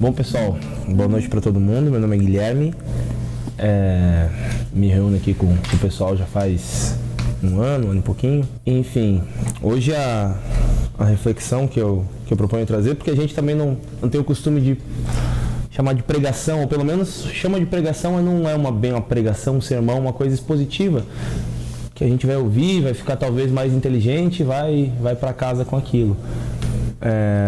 Bom, pessoal, boa noite para todo mundo. Meu nome é Guilherme. Me reúno aqui com o pessoal já faz um ano e pouquinho. Enfim, hoje a reflexão que eu proponho trazer, porque a gente também não tem o costume de chamar de pregação, ou pelo menos chama de pregação, mas não é bem uma pregação, um sermão, uma coisa expositiva, que a gente vai ouvir, vai ficar talvez mais inteligente e vai para casa com aquilo.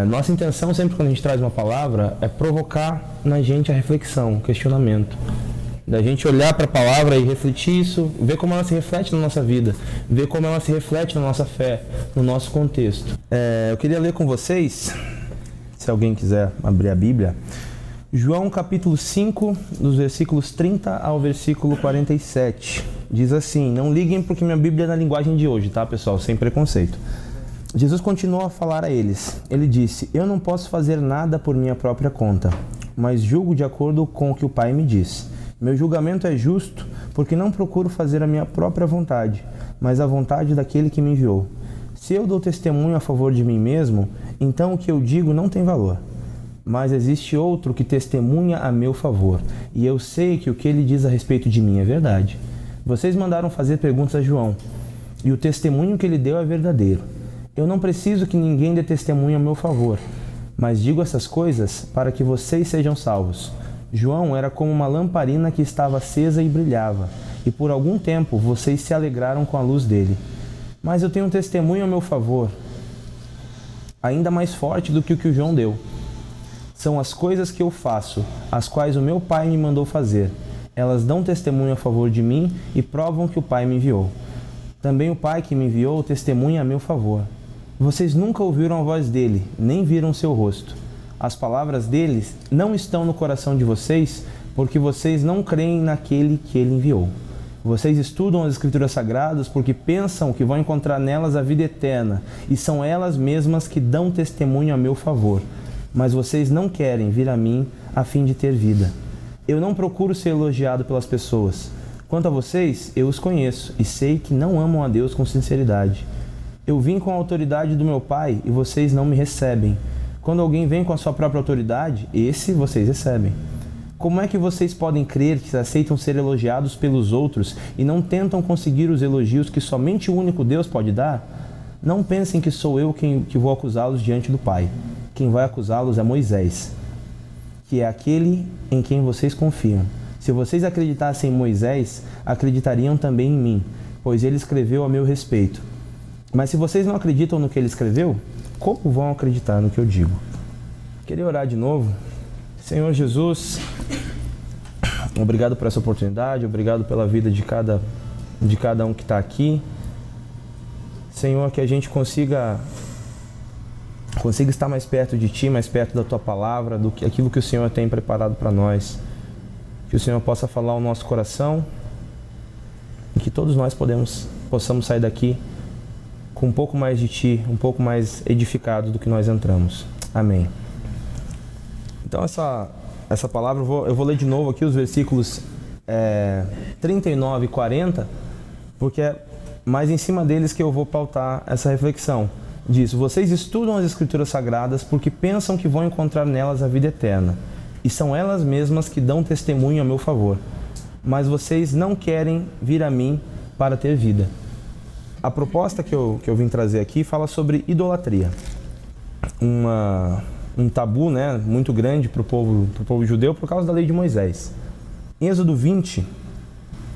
Nossa intenção sempre quando a gente traz uma palavra é provocar na gente a reflexão, o questionamento. Da gente olhar para a palavra e refletir isso, ver como ela se reflete na nossa vida, ver como ela se reflete na nossa fé, no nosso contexto. Eu queria ler com vocês, se alguém quiser abrir a Bíblia, João capítulo 5, dos versículos 30 ao versículo 47. Diz assim, não liguem porque minha Bíblia é na linguagem de hoje, tá, pessoal? Sem preconceito. Jesus continuou a falar a eles. Ele disse, eu não posso fazer nada por minha própria conta, mas julgo de acordo com o que o Pai me diz. Meu julgamento é justo, porque não procuro fazer a minha própria vontade, mas a vontade daquele que me enviou. Se eu dou testemunho a favor de mim mesmo, então o que eu digo não tem valor. Mas existe outro que testemunha a meu favor, e eu sei que o que ele diz a respeito de mim é verdade. Vocês mandaram fazer perguntas a João, e o testemunho que ele deu é verdadeiro. Eu não preciso que ninguém dê testemunho a meu favor, mas digo essas coisas para que vocês sejam salvos. João era como uma lamparina que estava acesa e brilhava, e por algum tempo vocês se alegraram com a luz dele. Mas eu tenho um testemunho a meu favor, ainda mais forte do que o João deu. São as coisas que eu faço, as quais o meu Pai me mandou fazer. Elas dão testemunho a favor de mim e provam que o Pai me enviou. Também o Pai que me enviou testemunha a meu favor. Vocês nunca ouviram a voz dele, nem viram seu rosto. As palavras dele não estão no coração de vocês, porque vocês não creem naquele que ele enviou. Vocês estudam as Escrituras Sagradas porque pensam que vão encontrar nelas a vida eterna, e são elas mesmas que dão testemunho a meu favor. Mas vocês não querem vir a mim a fim de ter vida. Eu não procuro ser elogiado pelas pessoas. Quanto a vocês, eu os conheço e sei que não amam a Deus com sinceridade. Eu vim com a autoridade do meu Pai e vocês não me recebem. Quando alguém vem com a sua própria autoridade, esse vocês recebem. Como é que vocês podem crer que aceitam ser elogiados pelos outros e não tentam conseguir os elogios que somente o único Deus pode dar? Não pensem que sou eu que vou acusá-los diante do Pai. Quem vai acusá-los é Moisés, que é aquele em quem vocês confiam. Se vocês acreditassem em Moisés, acreditariam também em mim, pois ele escreveu a meu respeito. Mas se vocês não acreditam no que ele escreveu, como vão acreditar no que eu digo? Queria orar de novo. Senhor Jesus, obrigado por essa oportunidade, obrigado pela vida de cada um que está aqui. Senhor, que a gente consiga estar mais perto de Ti, mais perto da Tua Palavra, do que aquilo que o Senhor tem preparado para nós. Que o Senhor possa falar ao nosso coração e que todos nós possamos sair daqui com um pouco mais de Ti, um pouco mais edificados do que nós entramos. Amém. Então essa palavra, eu vou ler de novo aqui os versículos 39 e 40, porque é mais em cima deles que eu vou pautar essa reflexão. Diz, vocês estudam as Escrituras Sagradas porque pensam que vão encontrar nelas a vida eterna, e são elas mesmas que dão testemunho a meu favor. Mas vocês não querem vir a mim para ter vida. A proposta que eu vim trazer aqui fala sobre idolatria. Um tabu, né, muito grande para o povo judeu por causa da lei de Moisés. Em Êxodo 20,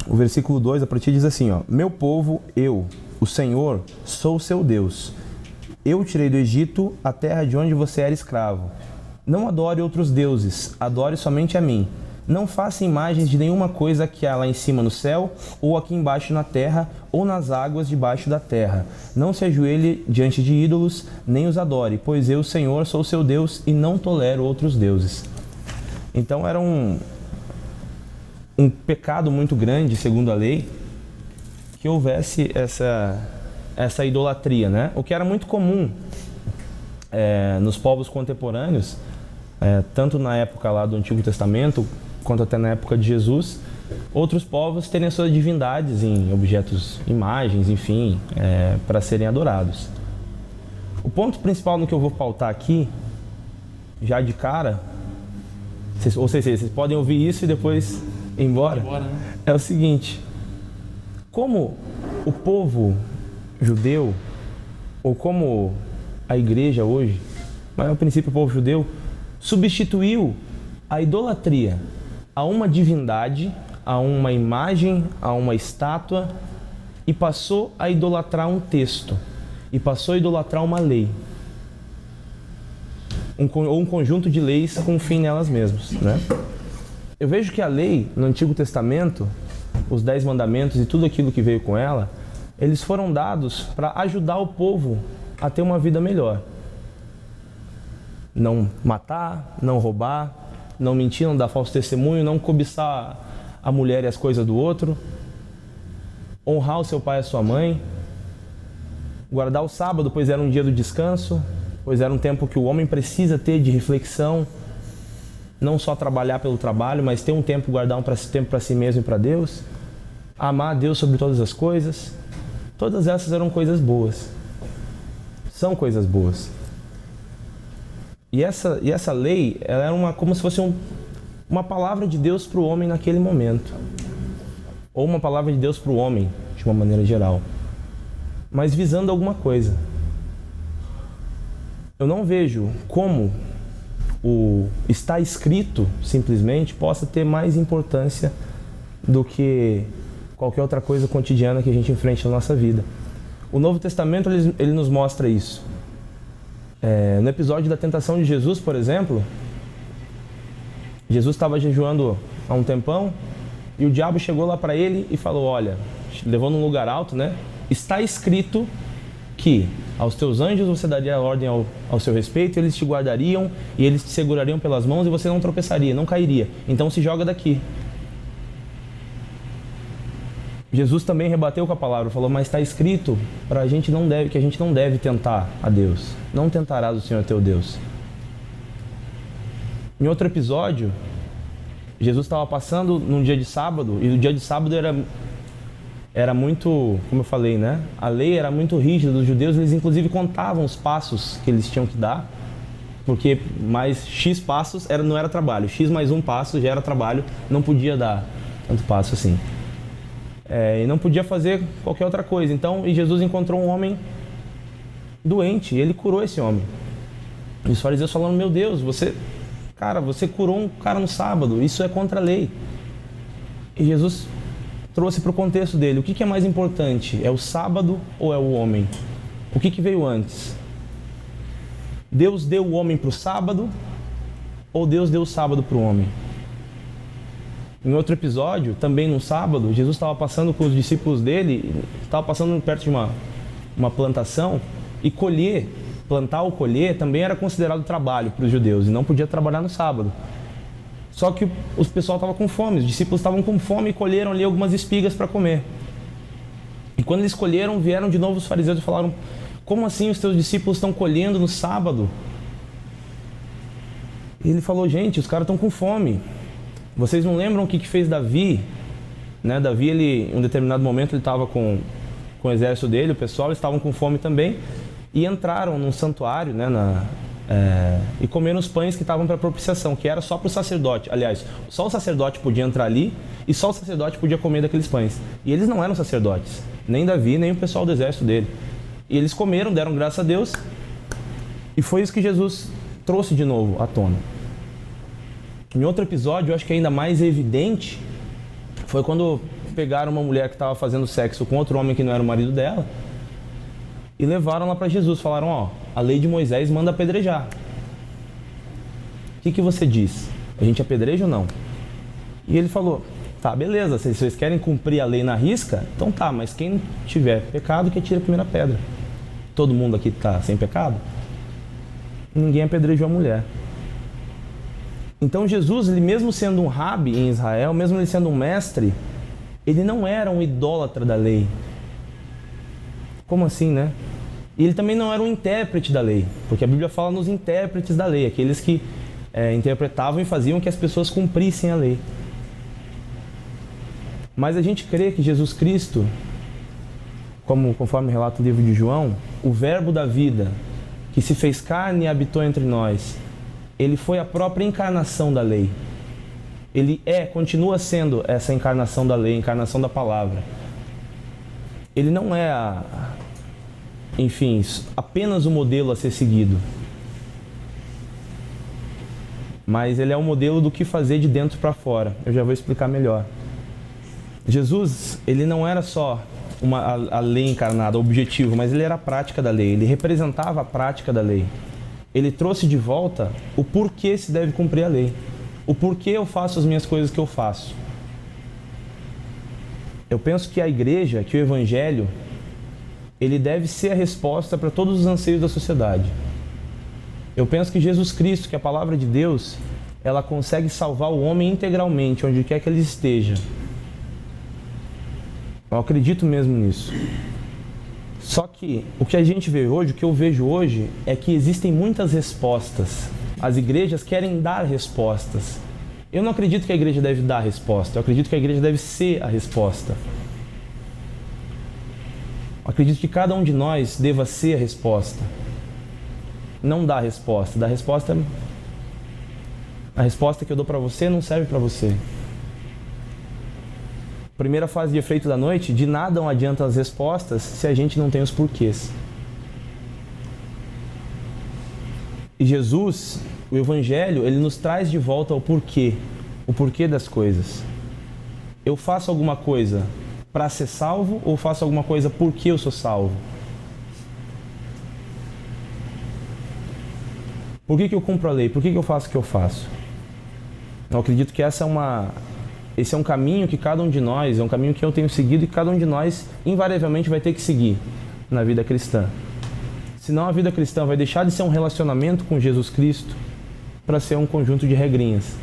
o versículo 2, a partir diz assim, ó, meu povo, eu, o Senhor, sou o seu Deus. Eu tirei do Egito, a terra de onde você era escravo. Não adore outros deuses, adore somente a mim. Não faça imagens de nenhuma coisa que há lá em cima no céu, ou aqui embaixo na terra, ou nas águas debaixo da terra. Não se ajoelhe diante de ídolos, nem os adore, pois eu, Senhor, sou seu Deus e não tolero outros deuses. Então era um pecado muito grande, segundo a lei, que houvesse essa idolatria, né? O que era muito comum nos povos contemporâneos, tanto na época lá do Antigo Testamento, quanto até na época de Jesus, outros povos terem suas divindades em objetos, imagens, enfim, para serem adorados. O ponto principal no que eu vou pautar aqui, já de cara, Ou seja, vocês podem ouvir isso e depois ir embora. Né? É o seguinte, como o povo judeu, ou como a igreja hoje, mas no princípio o povo judeu, substituiu a idolatria a uma divindade, a uma imagem, a uma estátua, e passou a idolatrar um texto, e passou a idolatrar uma lei, ou um conjunto de leis com um fim nelas mesmas, né? Eu vejo que a lei, no Antigo Testamento, os 10 mandamentos e tudo aquilo que veio com ela, eles foram dados para ajudar o povo a ter uma vida melhor. Não matar, não roubar, não mentir, não dar falso testemunho, não cobiçar a mulher e as coisas do outro, honrar o seu pai e a sua mãe, guardar o sábado, pois era um dia do descanso, pois era um tempo que o homem precisa ter de reflexão, não só trabalhar pelo trabalho, mas ter um tempo, guardar tempo para si mesmo e para Deus, amar a Deus sobre todas as coisas. Todas essas eram coisas boas, são coisas boas. E essa lei, ela era como se fosse uma palavra de Deus para o homem naquele momento, ou uma palavra de Deus para o homem, de uma maneira geral, mas visando alguma coisa. Eu não vejo como o está escrito, simplesmente, possa ter mais importância do que qualquer outra coisa cotidiana que a gente enfrenta na nossa vida. O Novo Testamento, ele nos mostra isso. No episódio da tentação de Jesus, por exemplo, Jesus estava jejuando há um tempão e o diabo chegou lá para ele e falou, olha, levou num lugar alto, né? Está escrito que aos teus anjos você daria a ordem ao seu respeito, eles te guardariam e eles te segurariam pelas mãos e você não tropeçaria, não cairia. Então se joga daqui. Jesus também rebateu com a palavra, falou, mas está escrito que a gente não deve tentar a Deus. Não tentarás o Senhor teu Deus. Em outro episódio, Jesus estava passando num dia de sábado, e o dia de sábado era muito, como eu falei, né? A lei era muito rígida dos judeus, eles inclusive contavam os passos que eles tinham que dar, porque mais X passos não era trabalho, X mais um passo já era trabalho, não podia dar tanto passo assim. E não podia fazer qualquer outra coisa. Então, Jesus encontrou um homem doente e ele curou esse homem. E os fariseus falando, meu Deus, você curou um cara no sábado, isso é contra a lei. E Jesus trouxe para o contexto dele, o que é mais importante? É o sábado ou é o homem? O que veio antes? Deus deu o homem para o sábado ou Deus deu o sábado para o homem? Em outro episódio, também no sábado, Jesus estava passando com os discípulos dele, estava passando perto de uma plantação, e plantar ou colher também era considerado trabalho para os judeus, e não podia trabalhar no sábado. Só que o pessoal estava com fome, os discípulos estavam com fome e colheram ali algumas espigas para comer. E quando eles colheram, vieram de novo os fariseus e falaram, como assim os teus discípulos estão colhendo no sábado? E ele falou, gente, os caras estão com fome. Vocês não lembram o que fez Davi? Né? Davi, em um determinado momento, ele estava com o exército dele, o pessoal, eles estavam com fome também, e entraram num santuário, né, e comeram os pães que estavam para propiciação, que era só para o sacerdote. Aliás, só o sacerdote podia entrar ali, e só o sacerdote podia comer daqueles pães. E eles não eram sacerdotes, nem Davi, nem o pessoal do exército dele. E eles comeram, deram graças a Deus, e foi isso que Jesus trouxe de novo à tona. Em outro episódio, eu acho que ainda mais evidente, foi quando pegaram uma mulher que estava fazendo sexo com outro homem que não era o marido dela e levaram lá para Jesus. Falaram, a lei de Moisés manda apedrejar. O que você diz? A gente apedreja ou não? E ele falou, tá, beleza, se vocês querem cumprir a lei na risca, então tá, mas quem tiver pecado, que atire a primeira pedra. Todo mundo aqui está sem pecado? Ninguém apedrejou a mulher. Então Jesus, ele mesmo sendo um rabi em Israel, mesmo ele sendo um mestre, ele não era um idólatra da lei. Como assim, né? E ele também não era um intérprete da lei, porque a Bíblia fala nos intérpretes da lei, aqueles que interpretavam e faziam que as pessoas cumprissem a lei. Mas a gente crê que Jesus Cristo, conforme relata o livro de João, o verbo da vida, que se fez carne e habitou entre nós, ele foi a própria encarnação da lei. Ele continua sendo essa encarnação da lei, a encarnação da palavra. Ele não é, apenas o modelo a ser seguido. Mas ele é o modelo do que fazer de dentro para fora. Eu já vou explicar melhor. Jesus, ele não era só a lei encarnada, o objetivo, mas ele era a prática da lei. Ele representava a prática da lei. Ele trouxe de volta o porquê se deve cumprir a lei. O porquê eu faço as minhas coisas que eu faço. Eu penso que a igreja, que o evangelho, ele deve ser a resposta para todos os anseios da sociedade. Eu penso que Jesus Cristo, que é a palavra de Deus, ela consegue salvar o homem integralmente, onde quer que ele esteja. Eu acredito mesmo nisso. Só que o que a gente vê hoje, o que eu vejo hoje, é que existem muitas respostas. As igrejas querem dar respostas. Eu não acredito que a igreja deve dar a resposta. Eu acredito que a igreja deve ser a resposta. Eu acredito que cada um de nós deva ser a resposta. Não dar a resposta. A resposta que eu dou para você não serve para você. Primeira fase de efeito da noite, de nada adianta as respostas se a gente não tem os porquês. E Jesus, o Evangelho, ele nos traz de volta o porquê das coisas. Eu faço alguma coisa para ser salvo ou faço alguma coisa porque eu sou salvo? Por que eu cumpro a lei? Por que eu faço o que eu faço? Eu acredito que esse é um caminho que cada um de nós, é um caminho que eu tenho seguido e que cada um de nós invariavelmente vai ter que seguir na vida cristã. Senão a vida cristã vai deixar de ser um relacionamento com Jesus Cristo para ser um conjunto de regrinhas.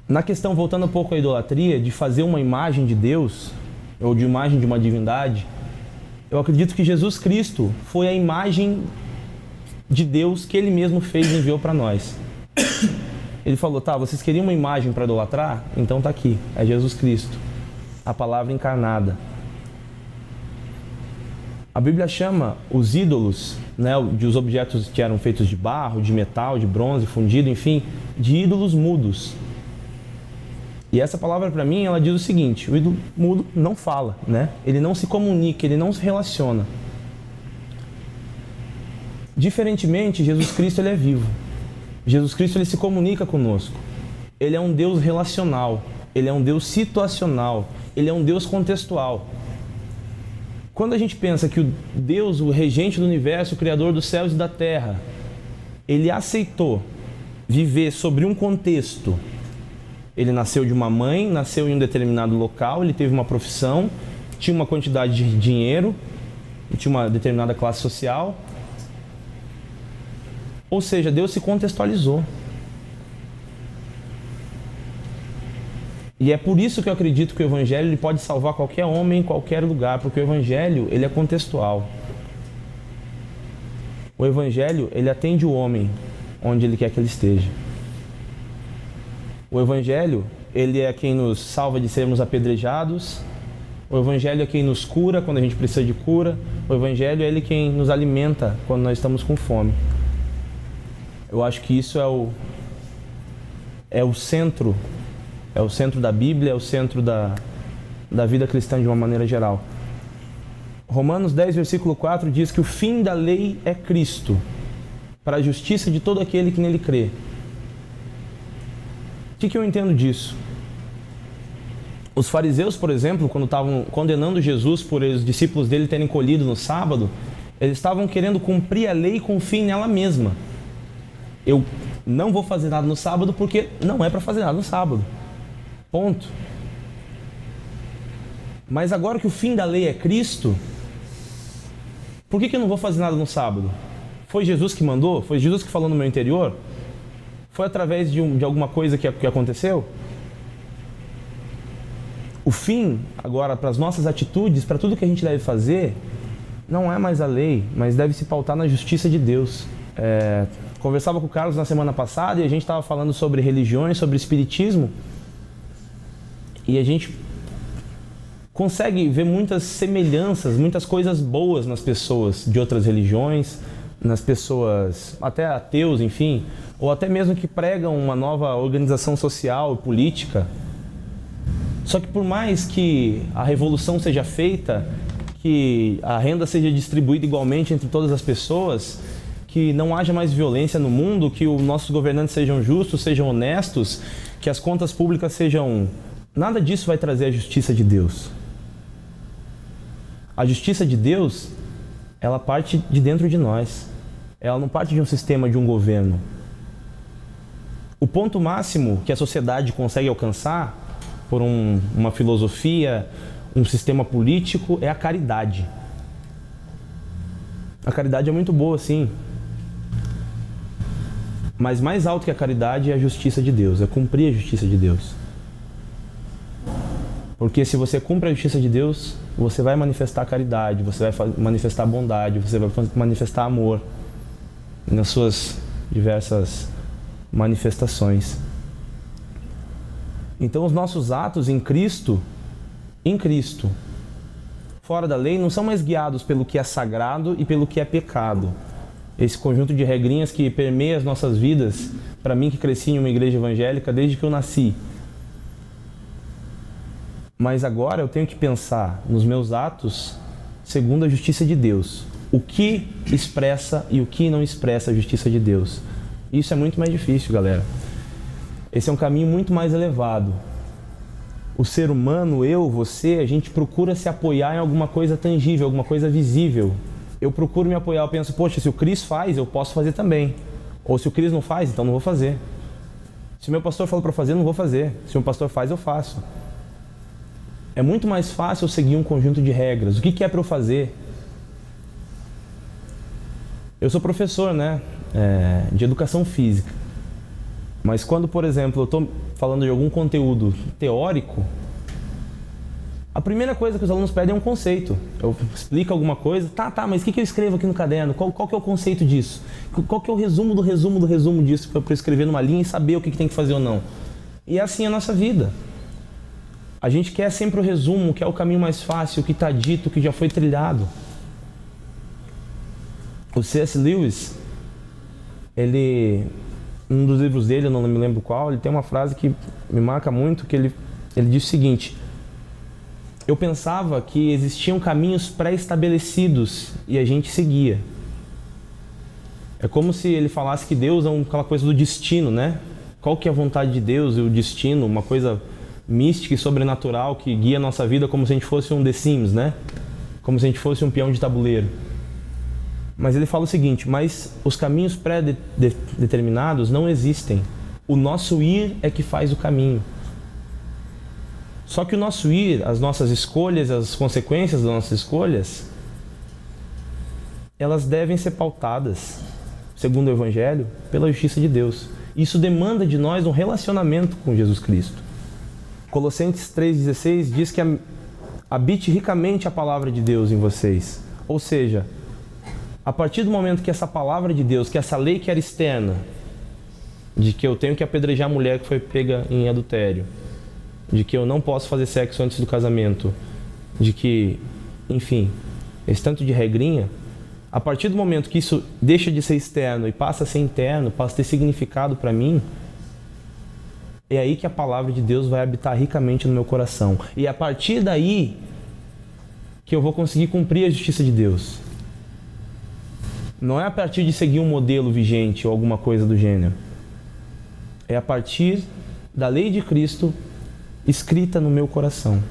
Na questão, voltando um pouco à idolatria, de fazer uma imagem de Deus, ou de imagem de uma divindade, eu acredito que Jesus Cristo foi a imagem de Deus que Ele mesmo fez e enviou para nós. Ele falou, vocês queriam uma imagem para idolatrar? Então tá aqui, é Jesus Cristo, a palavra encarnada. A Bíblia chama os ídolos, de os objetos que eram feitos de barro, de metal, de bronze, fundido, enfim, de ídolos mudos. E essa palavra para mim, ela diz o seguinte, o ídolo mudo não fala, Ele não se comunica, ele não se relaciona. Diferentemente, Jesus Cristo, ele é vivo. Jesus Cristo, ele se comunica conosco. Ele é um Deus relacional, ele é um Deus situacional, ele é um Deus contextual. Quando a gente pensa que o Deus, o regente do universo, o criador dos céus e da terra, ele aceitou viver sobre um contexto. Ele nasceu de uma mãe, nasceu em um determinado local, ele teve uma profissão, tinha uma quantidade de dinheiro, tinha uma determinada classe social. Ou seja, Deus se contextualizou. E é por isso que eu acredito que o Evangelho ele pode salvar qualquer homem em qualquer lugar, porque o Evangelho ele é contextual. O Evangelho ele atende o homem onde ele quer que ele esteja. O Evangelho ele é quem nos salva de sermos apedrejados. O Evangelho é quem nos cura quando a gente precisa de cura. O Evangelho é ele quem nos alimenta quando nós estamos com fome. Eu acho que isso é o centro da Bíblia, é o centro da vida cristã de uma maneira geral. Romanos 10, versículo 4 diz que o fim da lei é Cristo, para a justiça de todo aquele que nele crê. O que eu entendo disso? Os fariseus, por exemplo, quando estavam condenando Jesus por os discípulos dele terem colhido no sábado, eles estavam querendo cumprir a lei com fim nela mesma. Eu não vou fazer nada no sábado porque não é para fazer nada no sábado. Ponto. Mas agora que o fim da lei é Cristo, por que eu não vou fazer nada no sábado? Foi Jesus que mandou? Foi Jesus que falou no meu interior? Foi através de alguma coisa que aconteceu? O fim, agora, para as nossas atitudes, para tudo que a gente deve fazer, não é mais a lei, mas deve se pautar na justiça de Deus. Conversava com o Carlos na semana passada e a gente estava falando sobre religiões, sobre espiritismo, e a gente consegue ver muitas semelhanças, muitas coisas boas nas pessoas de outras religiões, nas pessoas, até ateus, enfim, ou até mesmo que pregam uma nova organização social e política. Só que por mais que a revolução seja feita, que a renda seja distribuída igualmente entre todas as pessoas, que não haja mais violência no mundo, que os nossos governantes sejam justos, sejam honestos, que as contas públicas sejam... Nada disso vai trazer a justiça de Deus. A justiça de Deus, ela parte de dentro de nós. Ela não parte de um sistema, de um governo. O ponto máximo que a sociedade consegue alcançar por uma filosofia, um sistema político, é a caridade. A caridade é muito boa, sim. Mas mais alto que a caridade é a justiça de Deus, é cumprir a justiça de Deus. Porque se você cumpre a justiça de Deus, você vai manifestar caridade, você vai manifestar bondade, você vai manifestar amor nas suas diversas manifestações. Então os nossos atos em Cristo, fora da lei, não são mais guiados pelo que é sagrado e pelo que é pecado. Esse conjunto de regrinhas que permeia as nossas vidas, para mim que cresci em uma igreja evangélica desde que eu nasci. Mas agora eu tenho que pensar nos meus atos segundo a justiça de Deus. O que expressa e o que não expressa a justiça de Deus. Isso é muito mais difícil, galera. Esse é um caminho muito mais elevado. O ser humano, eu, você, a gente procura se apoiar em alguma coisa tangível, alguma coisa visível. Eu procuro me apoiar, eu penso, poxa, se o Cris faz, eu posso fazer também. Ou se o Cris não faz, então não vou fazer. Se o meu pastor falou para fazer, eu não vou fazer. Se o meu pastor faz, eu faço. É muito mais fácil eu seguir um conjunto de regras. O que é para eu fazer? Eu sou professor, né? De educação física. Mas quando, por exemplo, eu estou falando de algum conteúdo teórico, a primeira coisa que os alunos pedem é um conceito. Eu explico alguma coisa, tá, mas o que eu escrevo aqui no caderno? Qual que é o conceito disso? Qual que é o resumo do resumo disso para eu escrever numa linha e saber o que tem que fazer ou não? E é assim a nossa vida. A gente quer sempre o resumo, quer o caminho mais fácil, o que está dito, o que já foi trilhado. O C.S. Lewis, um dos livros dele, eu não me lembro qual, ele tem uma frase que me marca muito, que ele diz o seguinte: eu pensava que existiam caminhos pré-estabelecidos e a gente seguia. É como se ele falasse que Deus é aquela coisa do destino, né? Qual que é a vontade de Deus e o destino, uma coisa mística e sobrenatural que guia a nossa vida como se a gente fosse um The Sims, né? Como se a gente fosse um peão de tabuleiro. Mas ele fala o seguinte: mas os caminhos pré-determinados não existem. O nosso ir é que faz o caminho. Só que o nosso ir, as nossas escolhas, as consequências das nossas escolhas, elas devem ser pautadas, segundo o Evangelho, pela justiça de Deus. Isso demanda de nós um relacionamento com Jesus Cristo. Colossenses 3,16 diz que habite ricamente a palavra de Deus em vocês. Ou seja, a partir do momento que essa palavra de Deus, que essa lei que era externa, de que eu tenho que apedrejar a mulher que foi pega em adultério, de que eu não posso fazer sexo antes do casamento, de que, enfim, esse tanto de regrinha, a partir do momento que isso deixa de ser externo e passa a ser interno, passa a ter significado para mim, é aí que a palavra de Deus vai habitar ricamente no meu coração. E é a partir daí que eu vou conseguir cumprir a justiça de Deus. Não é a partir de seguir um modelo vigente ou alguma coisa do gênero. É a partir da lei de Cristo escrita no meu coração.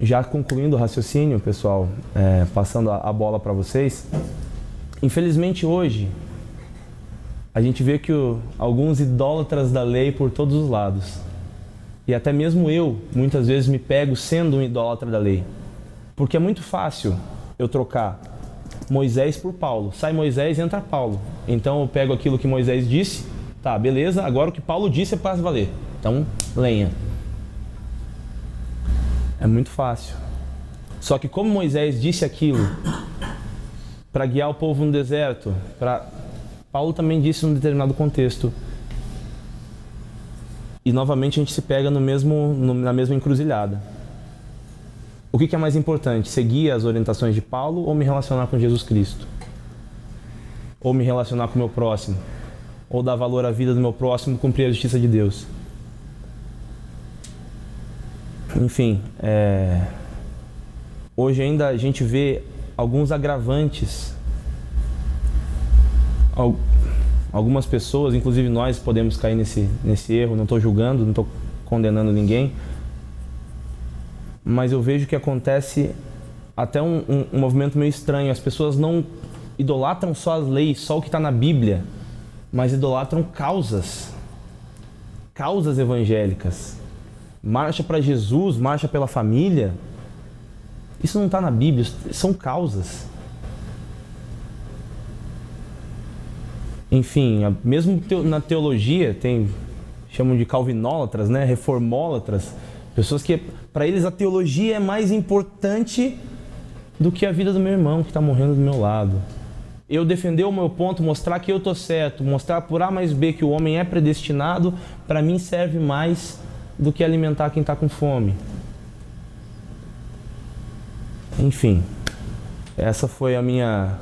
Já concluindo o raciocínio, pessoal, passando a bola para vocês, infelizmente hoje a gente vê que alguns idólatras da lei por todos os lados. E até mesmo eu, muitas vezes, me pego sendo um idólatra da lei. Porque é muito fácil eu trocar Moisés por Paulo. Sai Moisés, entra Paulo. Então eu pego aquilo que Moisés disse, tá, beleza, agora o que Paulo disse é para valer. Então, lenha. É muito fácil. Só que como Moisés disse aquilo para guiar o povo no deserto, Paulo também disse num determinado contexto. E novamente a gente se pega na mesma encruzilhada. O que é mais importante? Seguir as orientações de Paulo ou me relacionar com Jesus Cristo? Ou me relacionar com o meu próximo? ou dar valor à vida do meu próximo, cumprir a justiça de Deus. Enfim, hoje ainda a gente vê alguns agravantes. Algumas pessoas, inclusive nós, podemos cair nesse erro. Não estou julgando, não estou condenando ninguém, mas eu vejo que acontece até um movimento meio estranho. As pessoas não idolatram só as leis, só o que está na Bíblia, mas idolatram causas evangélicas. Marcha para Jesus, marcha pela família. Isso não está na Bíblia, são causas. Enfim, mesmo na teologia, chamam de calvinólatras, né? Reformólatras. Pessoas que, para eles, a teologia é mais importante do que a vida do meu irmão que está morrendo do meu lado. Eu defender o meu ponto, mostrar que eu estou certo, mostrar por A mais B que o homem é predestinado, para mim serve mais do que alimentar quem está com fome. Enfim, essa foi a minha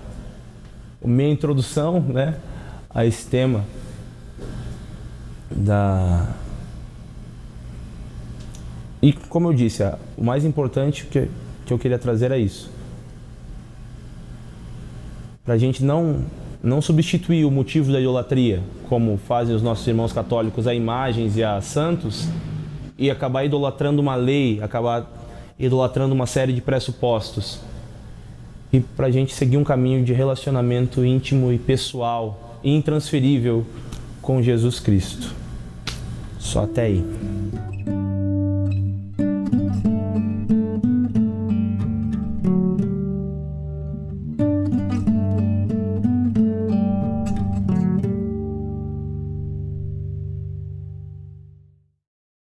introdução, né, a esse tema E como eu disse, o mais importante que eu queria trazer é isso. Para a gente não substituir o motivo da idolatria, como fazem os nossos irmãos católicos, a imagens e a santos, e acabar idolatrando uma lei, acabar idolatrando uma série de pressupostos. E para a gente seguir um caminho de relacionamento íntimo e pessoal, intransferível com Jesus Cristo. Só até aí.